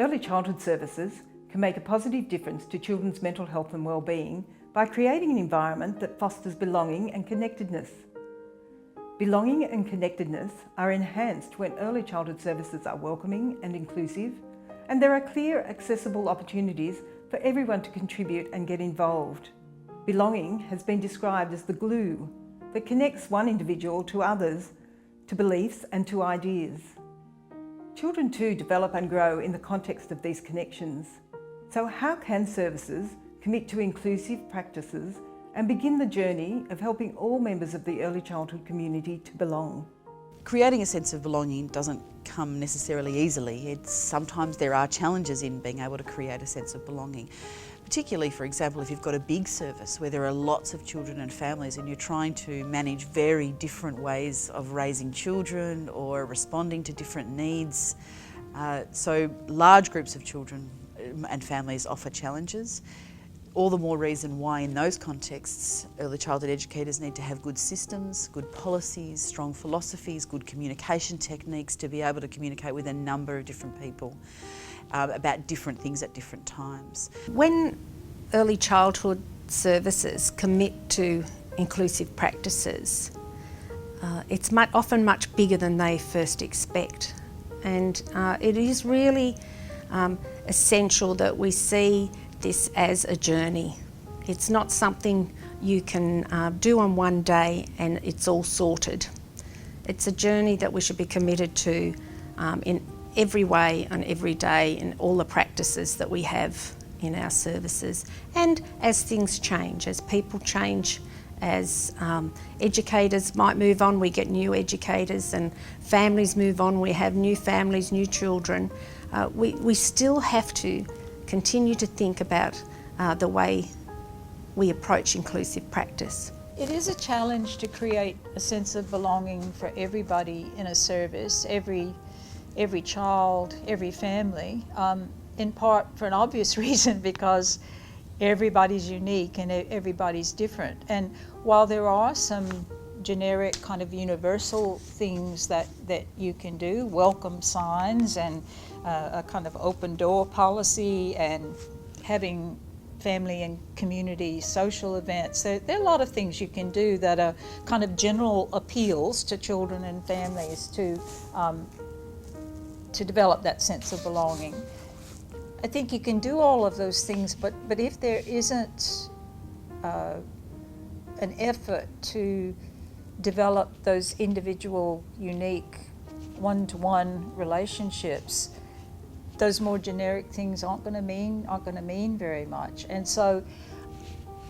Early childhood services can make a positive difference to children's mental health and well-being by creating an environment that fosters belonging and connectedness. Belonging and connectedness are enhanced when early childhood services are welcoming and inclusive, and there are clear, accessible opportunities for everyone to contribute and get involved. Belonging has been described as the glue that connects one individual to others, to beliefs and to ideas. Children too develop and grow in the context of these connections. So how can services commit to inclusive practices and begin the journey of helping all members of the early childhood community to belong? Creating a sense of belonging doesn't come necessarily easily. Sometimes there are challenges in being able to create a sense of belonging. Particularly, for example, if you've got a big service where there are lots of children and families and you're trying to manage very different ways of raising children or responding to different needs. So large groups of children and families offer challenges. All the more reason why in those contexts early childhood educators need to have good systems, good policies, strong philosophies, good communication techniques to be able to communicate with a number of different people about different things at different times. When early childhood services commit to inclusive practices, it's often much bigger than they first expect, and it is really essential that we see this as a journey. It's not something you can do on one day and it's all sorted. It's a journey that we should be committed to in every way and every day in all the practices that we have in our services. And as things change, as people change, as educators might move on, we get new educators, and families move on, we have new families, new children. We still have to continue to think about the way we approach inclusive practice. It is a challenge to create a sense of belonging for everybody in a service, every child, every family, in part for an obvious reason, because everybody's unique and everybody's different. And while there are some generic kind of universal things that you can do, welcome signs and a kind of open door policy and having family and community social events. There are a lot of things you can do that are kind of general appeals to children and families to develop that sense of belonging. I think you can do all of those things, but if there isn't an effort to develop those individual, unique, one-to-one relationships, those more generic things aren't going to mean very much. And so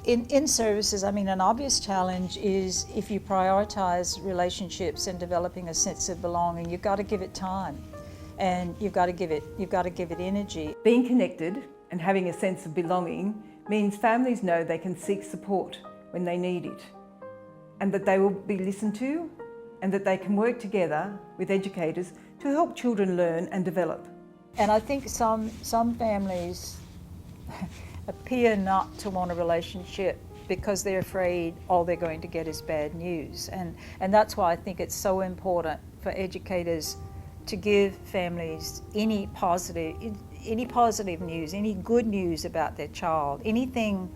in services, I mean, an obvious challenge is if you prioritize relationships and developing a sense of belonging, you've got to give it time. And you've got to give it energy. Being connected and having a sense of belonging means families know they can seek support when they need it, and that they will be listened to, and that they can work together with educators to help children learn and develop. And I think some families appear not to want a relationship because they're afraid all they're going to get is bad news. And that's why I think it's so important for educators to give families any positive news, any good news about their child, anything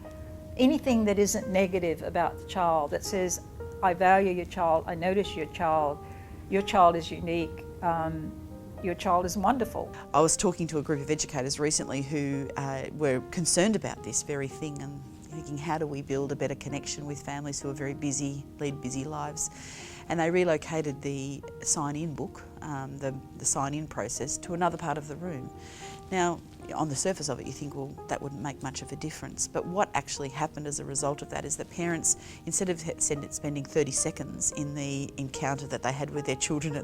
that isn't negative about the child, that says, I value your child, I notice your child is unique, your child is wonderful. I was talking to a group of educators recently who were concerned about this very thing and thinking, how do we build a better connection with families who are very busy, lead busy lives? And they relocated the sign-in book, the sign-in process, to another part of the room. Now, on the surface of it, you think, well, that wouldn't make much of a difference. But what actually happened as a result of that is that parents, instead of spending 30 seconds in the encounter that they had with their children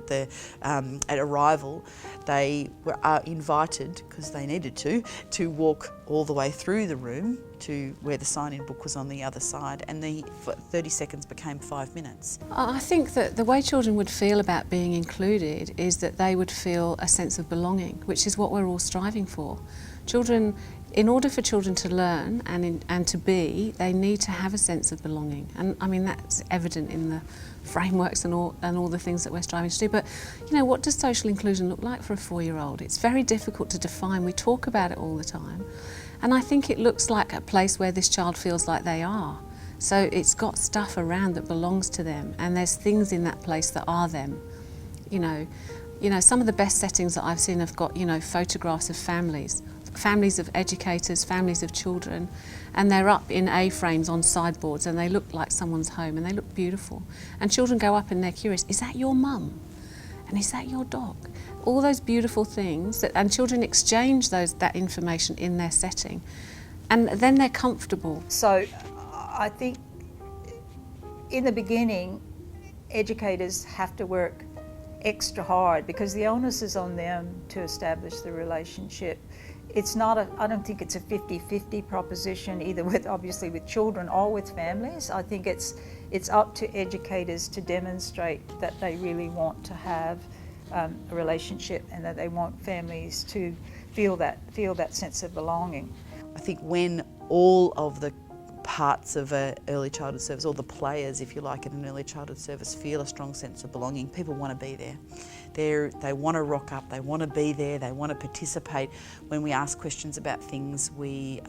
at arrival, they were invited, because they needed to walk all the way through the room to where the sign-in book was on the other side, and the 30 seconds became 5 minutes. I think that the way children would feel about being included is that they would feel a sense of belonging, which is what we're all striving for. Children in order for children to learn and to be, they need to have a sense of belonging. And I mean, that's evident in the frameworks and all the things that we're striving to do. But, you know, what does social inclusion look like for a 4-year-old? It's very difficult to define. We talk about it all the time. And I think it looks like a place where this child feels like they are. So it's got stuff around that belongs to them, and there's things in that place that are them. You know, some of the best settings that I've seen have got, you know, photographs of families of educators, families of children, and they're up in A-frames on sideboards, and they look like someone's home, and they look beautiful. And children go up and they're curious, is that your mum? And is that your dog? All those beautiful things, and children exchange that information in their setting, and then they're comfortable. So I think in the beginning, educators have to work extra hard because the onus is on them to establish the relationship. It's not I don't think it's a 50-50 proposition either obviously with children or with families. I think it's up to educators to demonstrate that they really want to have a relationship and that they want families to feel that sense of belonging. I think when all of the parts of an early childhood service, all the players, if you like, in an early childhood service feel a strong sense of belonging, people want to be there. They want to rock up, they want to be there, they want to participate. When we ask questions about things, we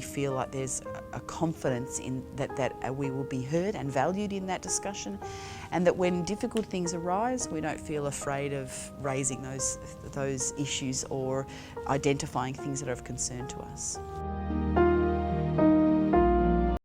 feel like there's a confidence in that we will be heard and valued in that discussion, and that when difficult things arise, we don't feel afraid of raising those issues or identifying things that are of concern to us.